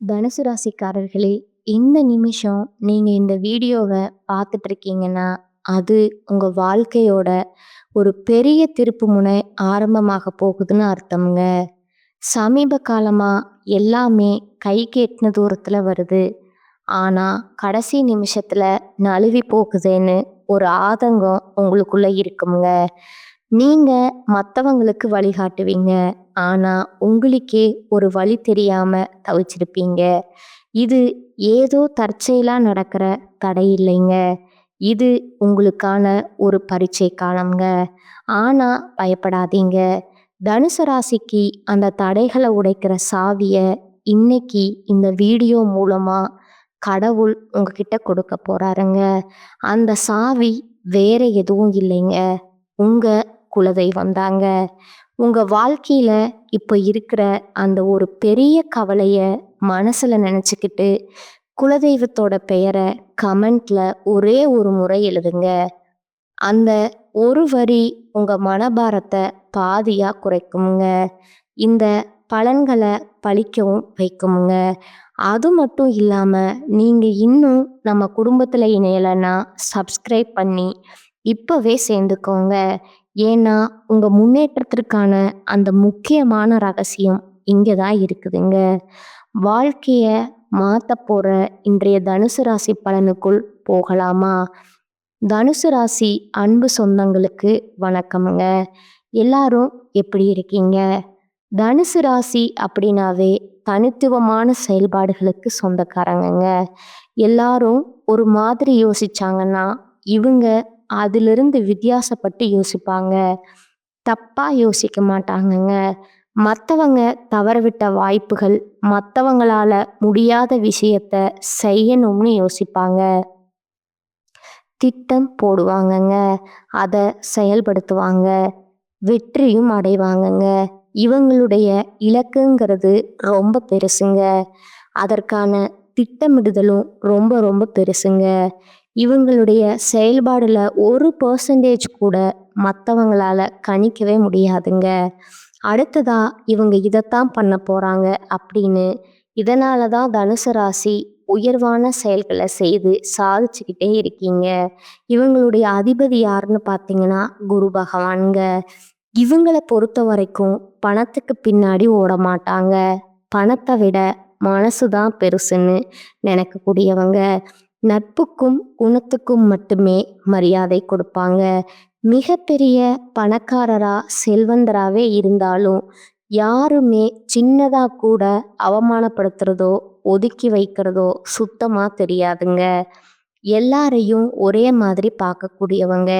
தனுசு ராசிக்காரர்களே, இந்த நிமிஷம் நீங்க இந்த வீடியோவை பார்த்துட்டு இருக்கீங்கன்னா, அது உங்க வாழ்க்கையோட ஒரு பெரிய திருப்புமுனை ஆரம்பமாக போகுதுன்னு அர்த்தம்ங்க. சமீப காலமா எல்லாமே கைக்கு எட்டுன தூரத்துல வருது. ஆனா, கடைசி நிமிஷத்துல நழுவி போகுதேன்னு ஒரு ஆதங்கம் உங்களுக்குள்ள இருக்குங்க. நீங்க மத்தவங்களுக்கு வழிகாட்டுவீங்க. ஆனா, உங்களுக்கே ஒரு வழி தெரியாம தவிச்சிருப்பீங்க. இது ஏதோ தற்செயலா நடக்கிற தடை இல்லைங்க. இது உங்களுக்கான ஒரு பரீட்சை காலம்ங்க. ஆனா, பயப்படாதீங்க. தனுசு ராசிக்கு அந்த தடைகளை உடைக்கிற சாவிய இன்னைக்கு இந்த வீடியோ மூலமா கடவுள் உங்ககிட்ட கொடுக்க போறாருங்க. அந்த சாவி வேற எதுவும் இல்லைங்க. உங்க குலதெய்வம் தாங்க. உங்க வாழ்க்கையில இப்ப இருக்கிற அந்த ஒரு பெரிய கவலைய மனசுல நினைச்சுக்கிட்டு குலதெய்வத்தோட பெயரை கமெண்ட்ல ஒரே ஒரு முறை எழுதுங்க. அந்த ஒரு வரி உங்க மனபாரத்தை பாதியா குறைக்குமுங்க. இந்த பலன்களை பழிக்கவும் வைக்குமுங்க. அது மட்டும் இல்லாம நீங்க இன்னும் நம்ம குடும்பத்துல இணையலைன்னா சப்ஸ்கிரைப் பண்ணி இப்பவே சேர்ந்துக்கோங்க. ஏன்னா உங்க முன்னேற்றத்திற்கான அந்த முக்கியமான ரகசியம் இங்கதான் இருக்குதுங்க. வாழ்க்கைய மாத்த போற இன்றைய தனுசு ராசி பலனுக்குள் போகலாமா? தனுசு ராசி அன்பு சொந்தங்களுக்கு வணக்கமுங்க. எல்லாரும் எப்படி இருக்கீங்க? தனுசு ராசி அப்படின்னாவே தனித்துவமான செயல்பாடுகளுக்கு சொந்தக்காரங்கங்க. எல்லாரும் ஒரு மாதிரி யோசிச்சாங்கன்னா இவங்க அதிலிருந்து வித்தியாசப்பட்டு யோசிப்பாங்க. தப்பா யோசிக்க மாட்டாங்கங்க. மற்றவங்க தவறவிட்ட வாய்ப்புகள், மற்றவங்களால முடியாத விஷயத்த செய்யணும்னு யோசிப்பாங்க. திட்டம் போடுவாங்கங்க. அதை செயல்படுத்துவாங்க. வெற்றியும் அடைவாங்கங்க. இவங்களுடைய இலக்குங்கிறது ரொம்ப பெருசுங்க. அதற்கான திட்டமிடுதலும் ரொம்ப ரொம்ப பெருசுங்க. இவங்களுடைய செயல்பாடுல 1% கூட மற்றவங்களால கணிக்கவே முடியாதுங்க. அடுத்ததா இவங்க இதைத்தான் பண்ண போறாங்க அப்படின்னு இதனால தான் தனுசு ராசி உயர்வான செயல்களை செய்து சாதிச்சுக்கிட்டே இருக்கீங்க. இவங்களுடைய அதிபதி யாருன்னு பார்த்தீங்கன்னா குரு பகவான்ங்க. இவங்களை பொறுத்த வரைக்கும் பணத்துக்கு பின்னாடி ஓட மாட்டாங்க. பணத்தை விட மனசுதான் பெருசுன்னு நினைக்கக்கூடியவங்க. நட்புக்கும் குணத்துக்கும் மட்டுமே மரியாதை கொடுப்பாங்க. மிகப்பெரிய பணக்காரரா செல்வந்தராகவே இருந்தாலும் யாருமே சின்னதா கூட அவமானப்படுத்துறதோ ஒதுக்கி வைக்கிறதோ சுத்தமா தெரியாதுங்க. எல்லாரையும் ஒரே மாதிரி பார்க்கக்கூடியவங்க.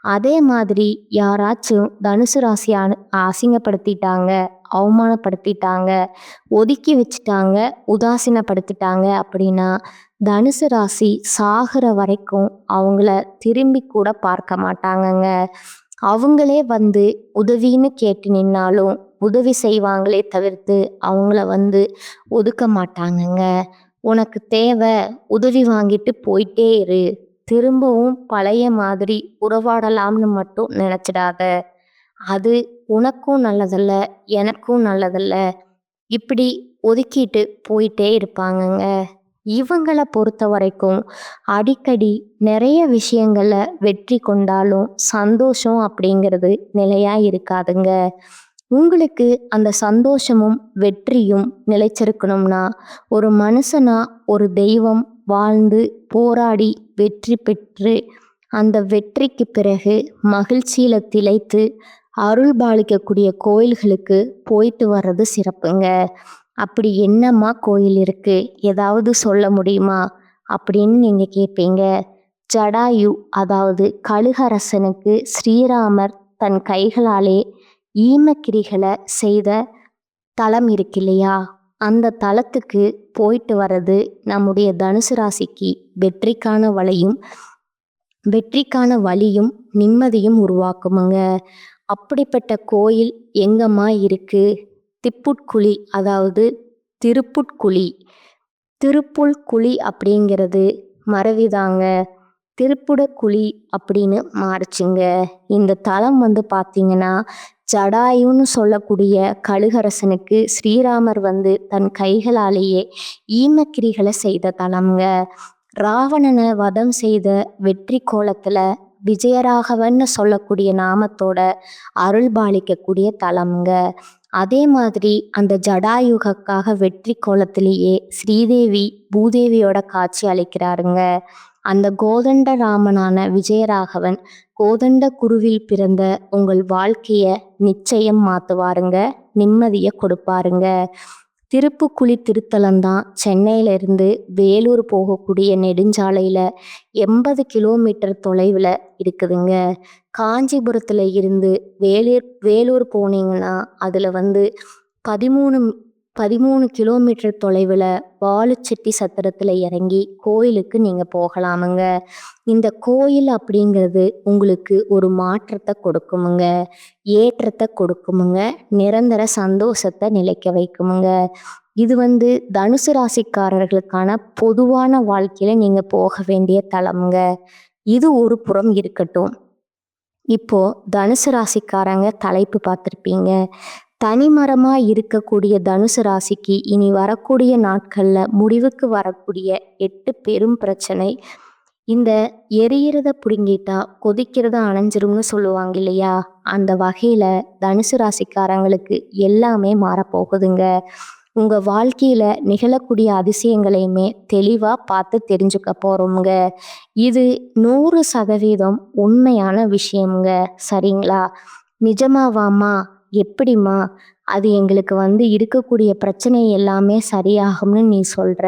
அதே மாதிரி யாராச்சும் தனுசு ராசி அசிங்கப்படுத்திட்டாங்க, அவமானப்படுத்திட்டாங்க, ஒதுக்கி வச்சுட்டாங்க, உதாசீனப்படுத்திட்டாங்க அப்படின்னா தனுசு ராசி சாகிற வரைக்கும் அவங்கள திரும்பி கூட பார்க்க மாட்டாங்கங்க. அவங்களே வந்து உதவின்னு கேட்டு நின்னாலும் உதவி செய்வாங்களே தவிர்த்து அவங்கள வந்து ஒதுக்க மாட்டாங்கங்க. உனக்கு தேவை, உதவி வாங்கிட்டு போயிட்டே இரு, திரும்பவும் பழைய மாதிரி உறவாடலாம்னு மட்டும் நினைச்சிடாத. அது உனக்கும் நல்லதல்ல, எனக்கும் நல்லதல்ல. இப்படி ஒதுக்கிட்டு போயிட்டே இருப்பாங்கங்க. இவங்களை பொறுத்த வரைக்கும் அடிக்கடி நிறைய விஷயங்கள்ல வெற்றி கொண்டாலும் சந்தோஷம் அப்படிங்கிறது நிலையா இருக்காதுங்க. உங்களுக்கு அந்த சந்தோஷமும் வெற்றியும் நிலைச்சிருக்கணும்னா ஒரு மனுஷனா ஒரு தெய்வம் வாழ்ந்து போராடி வெற்றி பெற்று அந்த வெற்றிக்கு பிறகு மகிழ்ச்சியில திளைத்து அருள் பாலிக்கக்கூடிய கோயில்களுக்கு போயிட்டு வர்றது சிறப்புங்க. அப்படி என்னம்மா கோயில் இருக்கு, ஏதாவது சொல்ல முடியுமா அப்படின்னு நீங்க கேட்பீங்க. ஜடாயு, அதாவது கழுகரசனுக்கு ஸ்ரீராமர் தன் கைகளாலே ஈமக்கிரிகளை செய்த தலம் இருக்கு இல்லையா, அந்த தலத்துக்கு போயிட்டு வர்றது நம்முடைய தனுசு ராசிக்கு வெற்றிக்கான வழியும் நிம்மதியும் உருவாக்குமுங்க. அப்படிப்பட்ட கோயில் எங்கம்மா இருக்கு? திப்புட்குழி, அதாவது திருப்புட்குழி. திருப்புல்குழி அப்படிங்கிறது மறவிதாங்க. திருப்புடக்குழி அப்படின்னு மாறுச்சுங்க. இந்த தலம் வந்து பார்த்தீங்கன்னா ஜடாயுன்னு சொல்லக்கூடிய கழுகரசனுக்கு ஸ்ரீராமர் வந்து தன் கைகளாலேயே ஈமக்கிரிகளை செய்த தலம்ங்க. ராவணனை வதம் செய்த வெற்றி கோலத்துல விஜயராகவன்னு சொல்லக்கூடிய நாமத்தோட அருள் பாலிக்கக்கூடிய தலம்ங்க. அதே மாதிரி அந்த ஜடாயுகக்காக வெற்றி கோலத்திலேயே ஸ்ரீதேவி பூதேவியோட காட்சி அளிக்கிறாருங்க. அந்த கோதண்ட ராமனான விஜயராகவன் கோதண்ட குருவில் பிறந்த உங்கள் வாழ்க்கைய நிச்சயம் மாத்துவாருங்க, நிம்மதியை கொடுப்பாருங்க. திருப்புக்குழி திருத்தலம்தான் சென்னையிலிருந்து வேலூர் போகக்கூடிய நெடுஞ்சாலையில் 80 கிலோமீட்டர் தொலைவில் இருக்குதுங்க. காஞ்சிபுரத்தில் இருந்து வேலூர் போனீங்கன்னா அதில் வந்து 13 கிலோமீட்டர் தொலைவில் வாலுச்செட்டி சத்திரத்தில் இறங்கி கோயிலுக்கு நீங்கள் போகலாமுங்க. இந்த கோயில் அப்படிங்கிறது உங்களுக்கு ஒரு மாற்றத்தை கொடுக்குமுங்க, ஏற்றத்தை கொடுக்குமுங்க, நிரந்தர சந்தோஷத்தை நிலைக்க வைக்குமுங்க. இது வந்து தனுசு ராசிக்காரர்களுக்கான பொதுவான வாழ்க்கையில நீங்கள் போக வேண்டிய தலமுங்க. இது ஒரு புறம் இருக்கட்டும். இப்போ தனுசு ராசிக்காரங்க தலைப்பு பார்த்துருப்பீங்க. தனிமரமாக இருக்கக்கூடிய தனுசு ராசிக்கு இனி வரக்கூடிய நாட்களில் முடிவுக்கு வரக்கூடிய 8 பெரும் பிரச்சனை. இந்த எரியிறத பிடுங்கிட்டா கொதிக்கிறத அணைஞ்சிரும்னு சொல்லுவாங்க இல்லையா, அந்த வகையில் தனுசு ராசிக்காரங்களுக்கு எல்லாமே மாறப்போகுதுங்க. உங்கள் வாழ்க்கையில் நிகழக்கூடிய அதிசயங்களையுமே தெளிவாக பார்த்து தெரிஞ்சுக்க போகிறோமுங்க. இது 100% உண்மையான விஷயமுங்க. சரிங்களா? நிஜமாவாமா? எப்படிம்மா? அது எங்களுக்கு வந்து இருக்கக்கூடிய பிரச்சனை எல்லாமே சரியாகும்னு நீ சொல்கிற?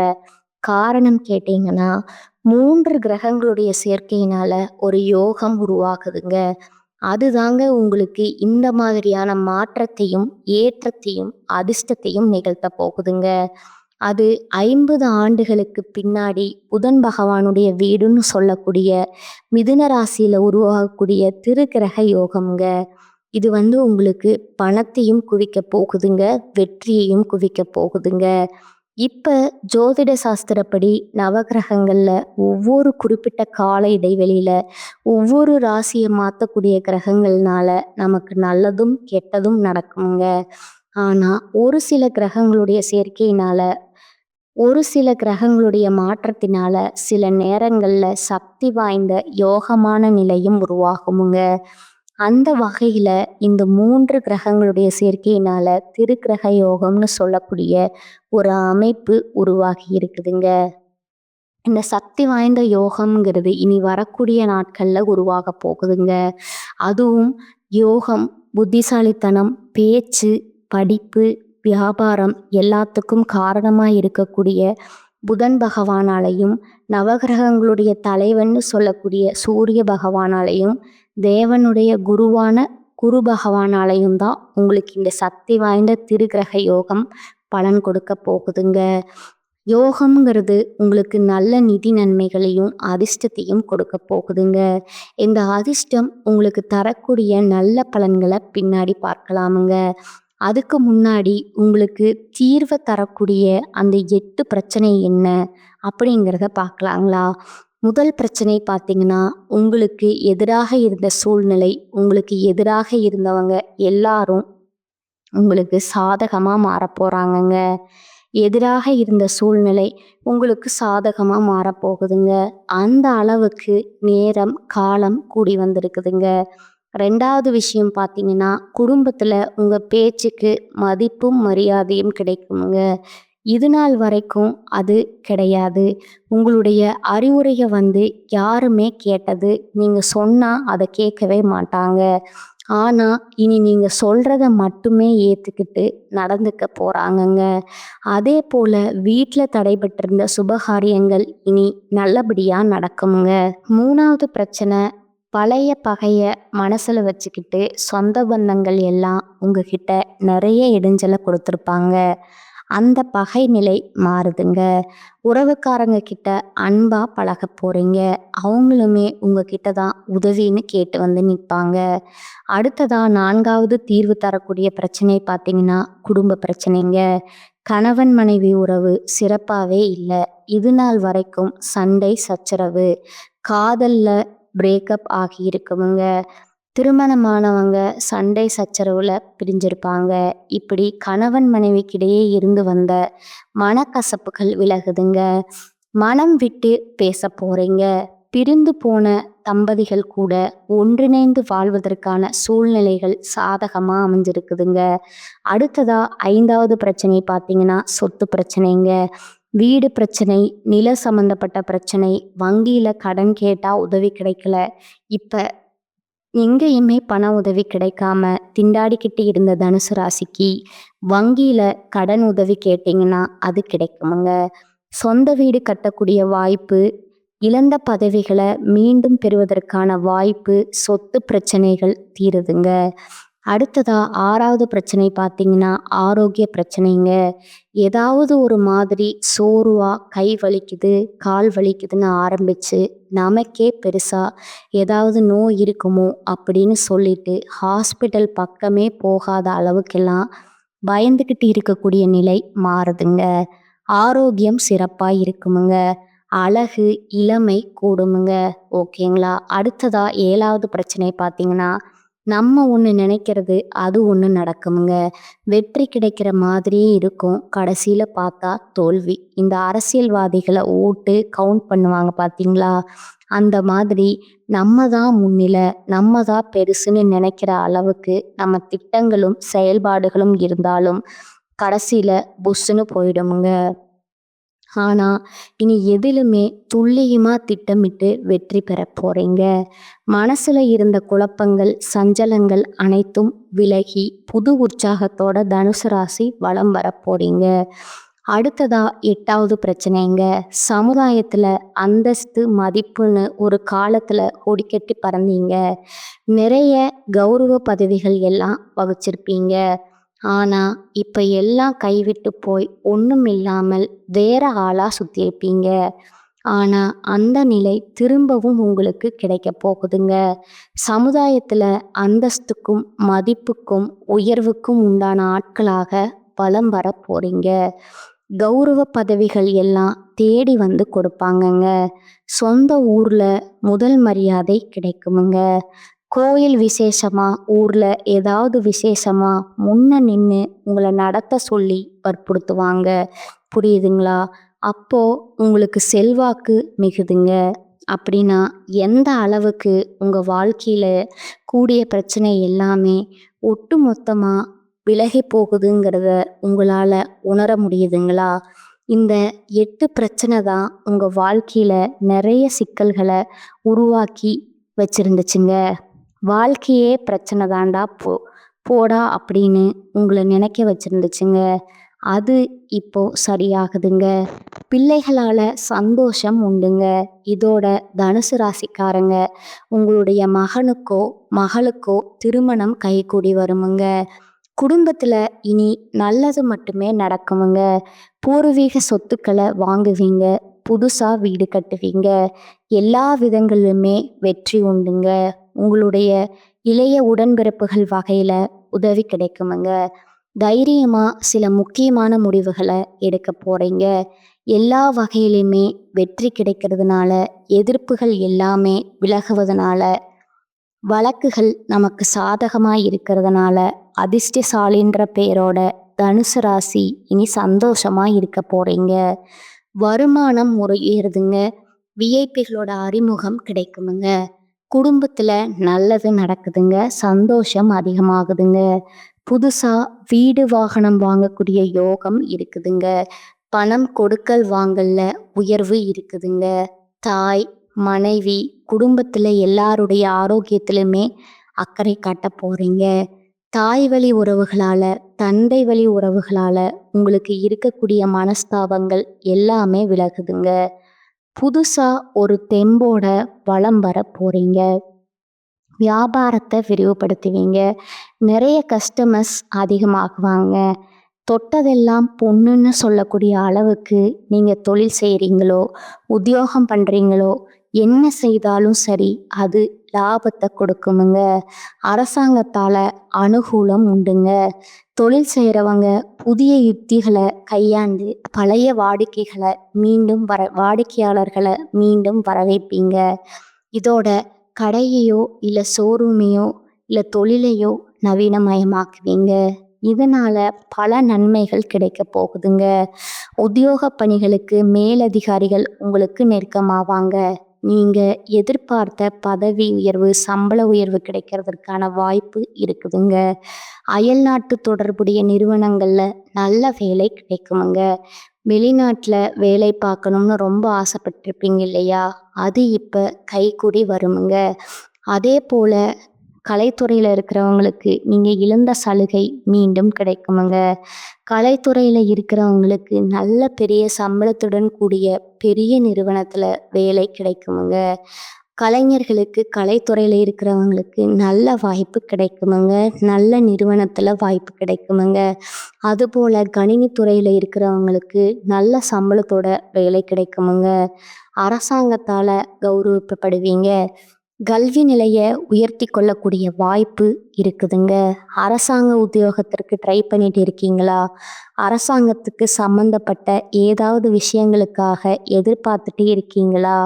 காரணம் கேட்டிங்கன்னா, 3 கிரகங்களுடைய சேர்க்கையினால ஒரு யோகம் உருவாகுதுங்க. அதுதாங்க உங்களுக்கு இந்த மாதிரியான மாற்றத்தையும் ஏற்றத்தையும் அதிர்ஷ்டத்தையும் நிகழ்த்த போகுதுங்க. அது 50 ஆண்டுகளுக்கு பின்னாடி புதன் பகவானுடைய வீடுன்னு சொல்லக்கூடிய மிதுன ராசியில் உருவாகக்கூடிய திருக்கிரக யோகம்ங்க. இது வந்து உங்களுக்கு பணத்தையும் குவிக்க போகுதுங்க, வெற்றியையும் குவிக்க போகுதுங்க. இப்போ ஜோதிட சாஸ்திரப்படி நவகிரகங்களில் ஒவ்வொரு குறிப்பிட்ட கால இடைவெளியில் ஒவ்வொரு ராசியை மாற்றக்கூடிய கிரகங்கள்னால நமக்கு நல்லதும் கெட்டதும் நடக்குங்க. ஆனால் ஒரு சில கிரகங்களுடைய சேர்க்கையினால, ஒரு சில கிரகங்களுடைய மாற்றத்தினால சில நேரங்களில் சக்தி வாய்ந்த யோகமான நிலையும் உருவாகுமுங்க. அந்த வகையில் இந்த 3 கிரகங்களுடைய சேர்க்கையினால திருக்கிரக யோகம்னு சொல்லக்கூடிய ஒரு அமைப்பு உருவாகி இருக்குதுங்க. இந்த சக்தி வாய்ந்த யோகம்ங்கிறது இனி வரக்கூடிய நாட்களில் உருவாக போகுதுங்க. அதுவும் யோகம், புத்திசாலித்தனம், பேச்சு, படிப்பு, வியாபாரம் எல்லாத்துக்கும் காரணமாக இருக்கக்கூடிய புதன் பகவானாலையும், நவகிரகங்களுடைய தலைவன்னு சொல்லக்கூடிய சூரிய பகவானாலையும், தேவனுடைய குருவான குரு பகவானாலையும் தான் உங்களுக்கு இந்த சக்தி வாய்ந்த திருக்கிரக யோகம் பலன் கொடுக்க போகுதுங்க. யோகம்ங்கிறது உங்களுக்கு நல்ல நிதி நன்மைகளையும் அதிர்ஷ்டத்தையும் கொடுக்க போகுதுங்க. இந்த அதிர்ஷ்டம் உங்களுக்கு தரக்கூடிய நல்ல பலன்களை பின்னாடி பார்க்கலாமுங்க. அதுக்கு முன்னாடி உங்களுக்கு தீர்வை தரக்கூடிய அந்த 8 பிரச்சனை என்ன அப்படிங்கிறத பார்க்கலாங்களா? முதல் பிரச்சனை பார்த்தீங்கன்னா, உங்களுக்கு எதிராக இருந்த சூழ்நிலை, உங்களுக்கு எதிராக இருந்தவங்க எல்லாரும் உங்களுக்கு சாதகமாக மாறப்போகிறாங்கங்க. எதிராக இருந்த சூழ்நிலை உங்களுக்கு சாதகமாக மாறப்போகுதுங்க. அந்த அளவுக்கு நேரம் காலம் கூடி வந்திருக்குதுங்க. 2வது விஷயம் பார்த்தீங்கன்னா, குடும்பத்தில் உங்கள் பேச்சுக்கு மதிப்பும் மரியாதையும் கிடைக்குங்க. இது நாள் வரைக்கும் அது கிடையாது. உங்களுடைய அறிவுரையை வந்து யாருமே கேட்டது நீங்கள் சொன்னால் அதை கேட்கவே மாட்டாங்க. ஆனால் இனி நீங்கள் சொல்கிறத மட்டுமே ஏற்றுக்கிட்டு நடந்துக்க போகிறாங்கங்க. அதே போல் வீட்டில் தடைபட்டிருந்த சுபகாரியங்கள் இனி நல்லபடியாக நடக்குங்க. 3வது பிரச்சனை, பழைய பகையை மனசில் வச்சுக்கிட்டு சொந்த பந்தங்கள் எல்லாம் உங்ககிட்ட நிறைய இடைஞ்சலை கொடுத்துருப்பாங்க. அந்த பகை நிலை மாறுதுங்க. உறவுக்காரங்க கிட்ட அன்பாக பழக போகிறீங்க. அவங்களுமே உங்ககிட்ட தான் உதவின்னு கேட்டு வந்து நிற்பாங்க. அடுத்ததாக 4வது தீர்வு தரக்கூடிய பிரச்சனை பார்த்தீங்கன்னா, குடும்ப பிரச்சனைங்க. கணவன் மனைவி உறவு சிறப்பாகவே இல்லை. இது நாள் வரைக்கும் சண்டை சச்சரவு, காதலில் பிரேக்கப் ஆகி இருக்குமுங்க. திருமணமானவங்க சண்டை சச்சரவுல பிரிஞ்சிருப்பாங்க. இப்படி கணவன் மனைவிக்கிடையே இருந்து வந்த மனக்கசப்புகள் விலகுதுங்க. மனம் விட்டு பேச போறீங்க. பிரிந்து போன தம்பதிகள் கூட ஒன்றிணைந்து வாழ்வதற்கான சூழ்நிலைகள் சாதகமா அமைஞ்சிருக்குதுங்க. அடுத்ததா 5வது பிரச்சனை பார்த்தீங்கன்னா, சொத்து பிரச்சனைங்க. வீடு பிரச்சனை, நில சம்பந்தப்பட்ட பிரச்சனை, வங்கியில கடன் கேட்டா உதவி கிடைக்கல. இப்ப எங்கேயுமே பண உதவி கிடைக்காம திண்டாடிக்கிட்டு இருந்த தனுசு ராசிக்கு வங்கியில கடன் உதவி கேட்டீங்கன்னா அது கிடைக்குமுங்க. சொந்த வீடு கட்டக்கூடிய வாய்ப்பு, இழந்த பதவிகளை மீண்டும் பெறுவதற்கான வாய்ப்பு, சொத்து பிரச்சனைகள் தீருதுங்க. அடுத்ததா 6வது பிரச்சனை பார்த்தீங்கன்னா, ஆரோக்கிய பிரச்சனைங்க. ஏதாவது ஒரு மாதிரி சோர்வா கை வலிக்குது, கால் வலிக்குதுன்னு ஆரம்பிச்சு நமக்கே பெருசா ஏதாவது நோய் இருக்குமோ அப்படின்னு சொல்லிட்டு ஹாஸ்பிட்டல் பக்கமே போகாத அளவுக்கெல்லாம் பயந்துக்கிட்டு இருக்கக்கூடிய நிலை மாறுதுங்க. ஆரோக்கியம் சிறப்பாக இருக்குமுங்க. அழகு, இளமை கூடுமுங்க. ஓகேங்களா? அடுத்ததா 7வது பிரச்சனை பார்த்தீங்கன்னா, நம்ம ஒன்று நினைக்கிறது அது ஒன்று நடக்குமுங்க. வெற்றி கிடைக்கிற மாதிரியே இருக்கும், கடைசியில் பார்த்தா தோல்வி. இந்த அரசியல்வாதிகளை ஓட்டு கவுண்ட் பண்ணுவாங்க பார்த்தீங்களா? அந்த மாதிரி நம்ம தான் முன்னிலை, நம்ம தான் பெருசுன்னு நினைக்கிற அளவுக்கு நம்ம திட்டங்களும் செயல்பாடுகளும் இருந்தாலும் கடைசியில் புஷ்ஷுன்னு போயிடுமுங்க. ஆனால் இனி எதிலுமே துல்லியமாக திட்டமிட்டு வெற்றி பெற போகிறீங்க. மனசில் இருந்த குழப்பங்கள், சஞ்சலங்கள் அனைத்தும் விலகி புது உற்சாகத்தோட தனுசு ராசி வலம் வர போகிறீங்க. அடுத்ததா 8வது பிரச்சனைங்க. சமுதாயத்தில் அந்தஸ்து, மதிப்புன்னு ஒரு காலத்தில் கொடிக்கட்டி பறந்தீங்க. நிறைய கௌரவ பதவிகள் எல்லாம் வகிச்சிருப்பீங்க. ஆனால் இப்போ எல்லாம் கைவிட்டு போய் ஒன்றும் இல்லாமல் வேற ஆளாக சுற்றியிருப்பீங்க. ஆனால் அந்த நிலை திரும்பவும் உங்களுக்கு கிடைக்க போகுதுங்க. சமுதாயத்தில் அந்தஸ்துக்கும் மதிப்புக்கும் உயர்வுக்கும் உண்டான ஆட்களாக வலம் வர போறீங்க. கௌரவ பதவிகள் எல்லாம் தேடி வந்து கொடுப்பாங்கங்க. சொந்த ஊரில் முதல் மரியாதை கிடைக்குமுங்க. கோயில் விசேஷமா, ஊரில் ஏதாவது விசேஷமா முன்ன நின்று உங்களை நடத்த சொல்லி வற்புறுத்துவாங்க. புரியுதுங்களா? அப்போ உங்களுக்கு செல்வாக்கு மிகுதுங்க. அப்படின்னா எந்த அளவுக்கு உங்கள் வாழ்க்கையில் கூடிய பிரச்சனை எல்லாமே ஒட்டு மொத்தமாக விலகி போகுதுங்கிறத உங்களால் உணர முடியுதுங்களா? இந்த 8 பிரச்சனை தான் உங்கள் வாழ்க்கையில் நிறைய சிக்கல்களை உருவாக்கி வச்சிருந்துச்சுங்க. வாழ்க்கையே பிரச்சனை தாண்டா போடா அப்படின்னு உங்களை நினைக்க வச்சிருந்துச்சுங்க. அது இப்போ சரியாகுதுங்க. பிள்ளைகளால் சந்தோஷம் உண்டுங்க. இதோட தனுசு ராசிக்காரங்க உங்களுடைய மகனுக்கோ மகளுக்கோ திருமணம் கைகூடி வருமுங்க. குடும்பத்தில் இனி நல்லது மட்டுமே நடக்குமுங்க. பூர்வீக சொத்துக்களை வாங்குவீங்க, புதுசாக வீடு கட்டுவீங்க. எல்லா விதங்களிலுமே வெற்றி உண்டுங்க. உங்களுடைய இளைய உடன்பிறப்புகள் வகையில் உதவி கிடைக்குமுங்க. தைரியமாக சில முக்கியமான முடிவுகளை எடுக்க போகிறீங்க. எல்லா வகையிலுமே வெற்றி கிடைக்கிறதுனால, எதிர்ப்புகள் எல்லாமே விலகுவதனால, வழக்குகள் நமக்கு சாதகமாக இருக்கிறதுனால அதிர்ஷ்டசாலின்ற பேரோட தனுசு ராசி இனி சந்தோஷமாக இருக்க போகிறீங்க. வருமானம் முறையேறுதுங்க. விஐபிகளோட அறிமுகம் கிடைக்குமுங்க. குடும்பத்தில் நல்லது நடக்குதுங்க. சந்தோஷம் அதிகமாகுதுங்க. புதுசாக வீடு வாகனம் வாங்கக்கூடிய யோகம் இருக்குதுங்க. பணம் கொடுக்கல் வாங்கல்ல உயர்வு இருக்குதுங்க. தாய், மனைவி, குடும்பத்தில் எல்லாருடைய ஆரோக்கியத்திலுமே அக்கறை காட்ட போகிறீங்க. தாய் வழி உறவுகளால், தந்தை வழி உறவுகளால் உங்களுக்கு இருக்கக்கூடிய மனஸ்தாபங்கள் எல்லாமே விலகுதுங்க. புதுசாக ஒரு தெம்போட வலம் வர போகிறீங்க. வியாபாரத்தை விரிவுபடுத்துவீங்க. நிறைய கஸ்டமர்ஸ் அதிகமாகுவாங்க. தொட்டதெல்லாம் பொண்ணுன்னு சொல்லக்கூடிய அளவுக்கு நீங்கள் தொழில் செய்கிறீங்களோ, உத்தியோகம் பண்ணுறீங்களோ, என்ன செய்தாலும் சரி அது லாபத்தை கொடுக்குமுங்க. அரசாங்கத்தால் அனுகூலம் உண்டுங்க. தொழில் செய்கிறவங்க புதிய யுக்திகளை கையாண்டு பழைய வாடிக்கையாளர்களை மீண்டும் வர வைப்பீங்க. இதோட கடையையோ இல்லை ஷோரூமையோ இல்லை தொழிலையோ நவீனமயமாக்குவீங்க. இதனால பல நன்மைகள் கிடைக்க போகுதுங்க. உத்தியோக பணிகளுக்கு மேலதிகாரிகள் உங்களுக்கு நெருக்கமாவாங்க. நீங்க எதிர்பார்த்த பதவி உயர்வு, சம்பள உயர்வு கிடைக்கிறதுக்கான வாய்ப்பு இருக்குதுங்க. அயல்நாட்டு தொடர்புடைய நிறுவனங்கள்ல நல்ல வேலை கிடைக்குமுங்க. வெளிநாட்டுல வேலை பார்க்கணும்னு ரொம்ப ஆசைப்பட்டிருப்பீங்க இல்லையா? அது இப்ப கைகூடி வருமுங்க. அதே போல கலைத்துறையில இருக்கிறவங்களுக்கு நீங்க இழந்த சலுகை மீண்டும் கிடைக்குமுங்க. கலைத்துறையில இருக்கிறவங்களுக்கு நல்ல பெரிய சம்பளத்துடன் கூடிய பெரிய நிறுவனத்துல வேலை கிடைக்குமுங்க. கலைஞர்களுக்கு கலைத்துறையில இருக்கிறவங்களுக்கு நல்ல வாய்ப்பு கிடைக்குமுங்க. நல்ல நிறுவனத்துல வாய்ப்பு கிடைக்குமுங்க. அதுபோல கணினித்துறையில இருக்கிறவங்களுக்கு நல்ல சம்பளத்தோட வேலை கிடைக்குமுங்க. அரசாங்கத்தால கௌரவிக்கப்படுவீங்க. கல்வி நிலையை உயர்த்தி கொள்ளக்கூடிய வாய்ப்பு இருக்குதுங்க. அரசாங்க உத்தியோகத்திற்கு ட்ரை பண்ணிட்டு இருக்கீங்களா? அரசாங்கத்துக்கு சம்பந்தப்பட்ட ஏதாவது விஷயங்களுக்காக எதிர்பார்த்துட்டு இருக்கீங்களா?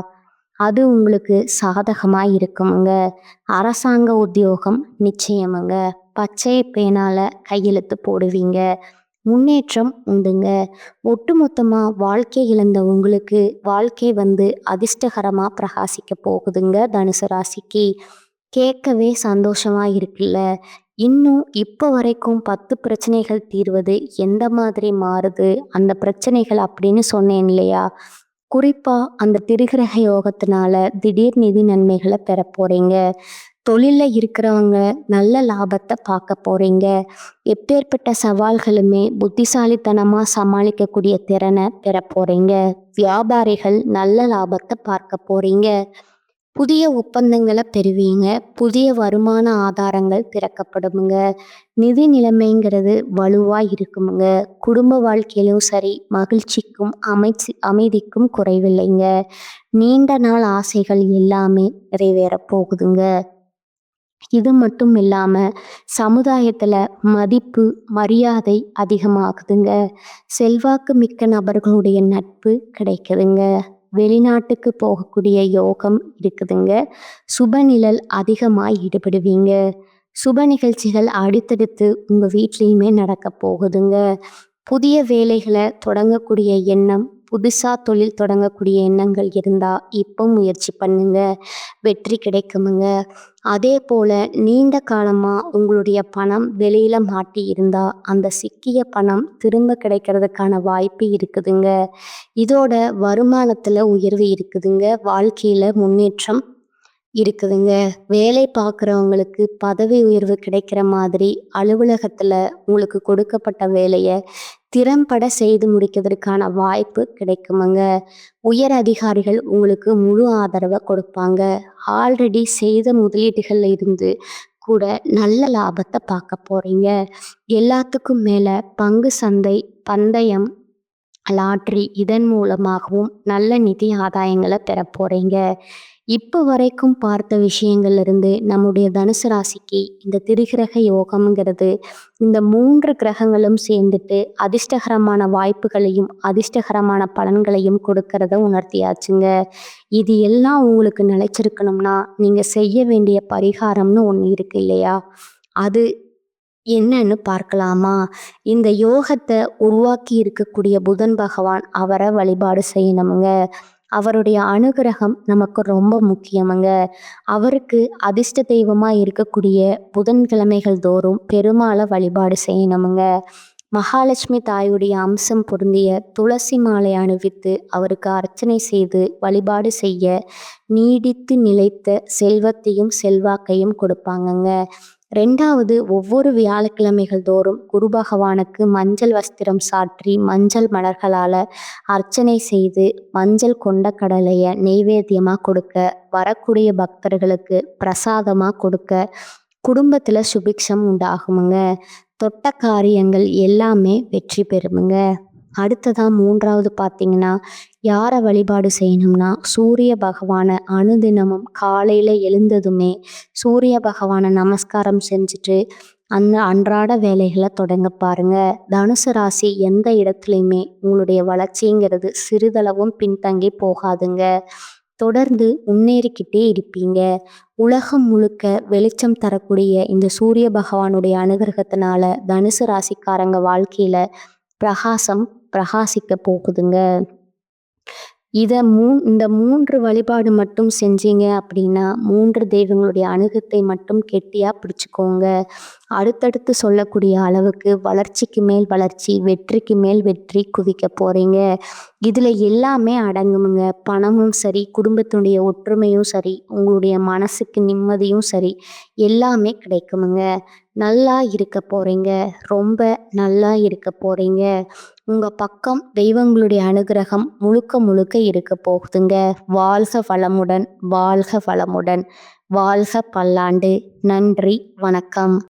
அது உங்களுக்கு சாதகமாக இருக்குமுங்க. அரசாங்க உத்தியோகம் நிச்சயமுங்க. பச்சை பேனால கையெழுத்து போடுவீங்க. முன்னேற்றம் உண்டுங்க. ஒட்டுமொத்தமாக வாழ்க்கை இழந்த உங்களுக்கு வாழ்க்கை அதிர்ஷ்டகரமாக பிரகாசிக்க போகுதுங்க. தனுசு ராசிக்கு கேட்கவே சந்தோஷமா இருக்குல்ல. இன்னும் இப்போ வரைக்கும் 10 பிரச்சனைகள் தீர்வது எந்த மாதிரி மாறுது அந்த பிரச்சனைகள் அப்படின்னு சொன்னேன் இல்லையா? குறிப்பா அந்த திரிகிரக யோகத்தினால திடீர் நிதி நன்மைகளை பெற போறீங்க. தொழில்ல இருக்கிறவங்க நல்ல லாபத்தை பார்க்க போறீங்க. எப்பேற்பட்ட சவால்களுமே புத்திசாலித்தனமா சமாளிக்கக்கூடிய திறனை பெற போறீங்க. வியாபாரிகள் நல்ல லாபத்தை பார்க்க போறீங்க. புதிய ஒப்பந்தங்களை பெறுவீங்க. புதிய வருமான ஆதாரங்கள் திறக்கப்படுமுங்க. நிதி நிலைமைங்கிறது வலுவா இருக்குமுங்க. குடும்ப வாழ்க்கையிலும் சரி, மகிழ்ச்சிக்கும் அமைதிக்கும் குறைவில்லைங்க. நீண்ட நாள் ஆசைகள் எல்லாமே நிறைவேற போகுதுங்க. இது மட்டும் இல்லாம சமுதாயத்துல மதிப்பு, மரியாதை அதிகமாகுதுங்க. செல்வாக்கு மிக்க நபர்களுடைய நட்பு கிடைக்குதுங்க. வெளிநாட்டுக்கு போகக்கூடிய யோகம் இருக்குதுங்க. சுபநிழல் அதிகமாக ஈடுபடுவீங்க. சுப நிகழ்ச்சிகள் அடுத்தடுத்து உங்க வீட்லேயுமே நடக்க போகுதுங்க. புதிய வேலைகளை தொடங்கக்கூடிய எண்ணம், புதுசா தொழில் தொடங்கக்கூடிய எண்ணங்கள் இருந்தா இப்போ முயற்சி பண்ணுங்க. வெற்றி கிடைக்குமுங்க. அதே போல நீண்ட காலமா உங்களுடைய பணம் வெளியில மாட்டி இருந்தா அந்த சிக்கிய பணம் திரும்ப கிடைக்கிறதுக்கான வாய்ப்பு இருக்குதுங்க. இதோட வருமானத்துல உயர்வு இருக்குதுங்க. வாழ்க்கையில முன்னேற்றம் இருக்குதுங்க. வேலை பார்க்குறவங்களுக்கு பதவி உயர்வு கிடைக்கிற மாதிரி அலுவலகத்துல உங்களுக்கு கொடுக்கப்பட்ட வேலையை திறம்பட செய்து முடிக்கிறதுக்கான வாய்ப்பு கிடைக்குமுங்க. உயர் அதிகாரிகள் உங்களுக்கு முழு ஆதரவை கொடுப்பாங்க. ஆல்ரெடி செய்த முதலீடுகள்ல இருந்து கூட நல்ல லாபத்தை பார்க்க போறீங்க. எல்லாத்துக்கும் மேல பங்கு சந்தை, பந்தயம், லாட்ரி இதன் மூலமாகவும் நல்ல நிதி ஆதாயங்களை பெற போறீங்க. இப்போ வரைக்கும் பார்த்த விஷயங்கள்ல இருந்து நம்முடைய தனுசு ராசிக்கு இந்த திரிகிரக யோகம்ங்கிறது இந்த 3 கிரகங்களும் சேர்ந்துட்டு அதிர்ஷ்டகரமான வாய்ப்புகளையும் அதிர்ஷ்டகரமான பலன்களையும் கொடுக்கறத உணர்த்தியாச்சுங்க. இது எல்லாம் உங்களுக்கு நிலைச்சிருக்கணும்னா நீங்க செய்ய வேண்டிய பரிகாரம்னு ஒன்று இருக்கு இல்லையா? அது என்னன்னு பார்க்கலாமா? இந்த யோகத்தை உருவாக்கி இருக்கக்கூடிய புதன் பகவான், அவரை வழிபாடு செய்யணுமுங்க. அவருடைய அனுகிரகம் நமக்கு ரொம்ப முக்கியமுங்க. அவருக்கு அதிர்ஷ்ட தெய்வமா இருக்கக்கூடிய புதன்கிழமைகள் தோறும் பெருமாளை வழிபாடு செய்யணுமுங்க. மகாலட்சுமி தாயுடைய அம்சம் பொருந்திய துளசி மாலை அணிவித்து அவருக்கு அர்ச்சனை செய்து வழிபாடு செய்ய நீடித்து நிலைத்த செல்வத்தையும் செல்வாக்கையும் கொடுப்பாங்கங்க. 2வது, ஒவ்வொரு வியாழக்கிழமைகள் தோறும் குரு பகவானுக்கு மஞ்சள் வஸ்திரம் சாற்றி மஞ்சள் மலர்களால் அர்ச்சனை செய்து மஞ்சள் கொண்ட கடலையை நெய்வேத்தியமாக கொடுக்க, வரக்கூடிய பக்தர்களுக்கு பிரசாதமாக கொடுக்க குடும்பத்தில் சுபிக்ஷம் உண்டாகுமுங்க. தொட்ட காரியங்கள் எல்லாமே வெற்றி பெறுமுங்க. அடுத்ததாக 3வது பார்த்தீங்கன்னா, யாரை வழிபாடு செய்யணும்னா சூரிய பகவானை அனுதினமும் காலையில் எழுந்ததுமே சூரிய பகவானை நமஸ்காரம் செஞ்சுட்டு அந்த அன்றாட வேலைகளை தொடங்க பாருங்க. தனுசு ராசி எந்த இடத்துலையுமே உங்களுடைய வளர்ச்சிங்கிறது சிறிதளவும் பின்தங்கி போகாதுங்க. தொடர்ந்து முன்னேறிக்கிட்டே இருப்பீங்க. உலகம் முழுக்க வெளிச்சம் தரக்கூடிய இந்த சூரிய பகவானுடைய அனுகிரகத்தினால தனுசு ராசிக்காரங்க வாழ்க்கையில பிரகாசம் பிரகாசிக்க போகுதுங்க. இந்த 3 வழிபாடு மட்டும் செஞ்சீங்க அப்படின்னா 3 தெய்வங்களுடைய அனுகத்தை மட்டும் கெட்டியா பிடிச்சுக்கோங்க. அடுத்தடுத்து சொல்லக்கூடிய அளவுக்கு வளர்ச்சிக்கு மேல் வளர்ச்சி, வெற்றிக்கு மேல் வெற்றி குவிக்க போறீங்க. இதுல எல்லாமே அடங்குமுங்க. பணமும் சரி, குடும்பத்தினுடைய ஒற்றுமையும் சரி, உங்களுடைய மனசுக்கு நிம்மதியும் சரி, எல்லாமே கிடைக்குமுங்க. நல்லா இருக்க போறீங்க. ரொம்ப நல்லா இருக்க போறீங்க. உங்க பக்கம் தெய்வங்களுடைய அனுகிரகம் முழுக்க முழுக்க இருக்க போகுதுங்க. வாழ்க வளமுடன், வாழ்க வளமுடன், வாழ்க பல்லாண்டு. நன்றி, வணக்கம்.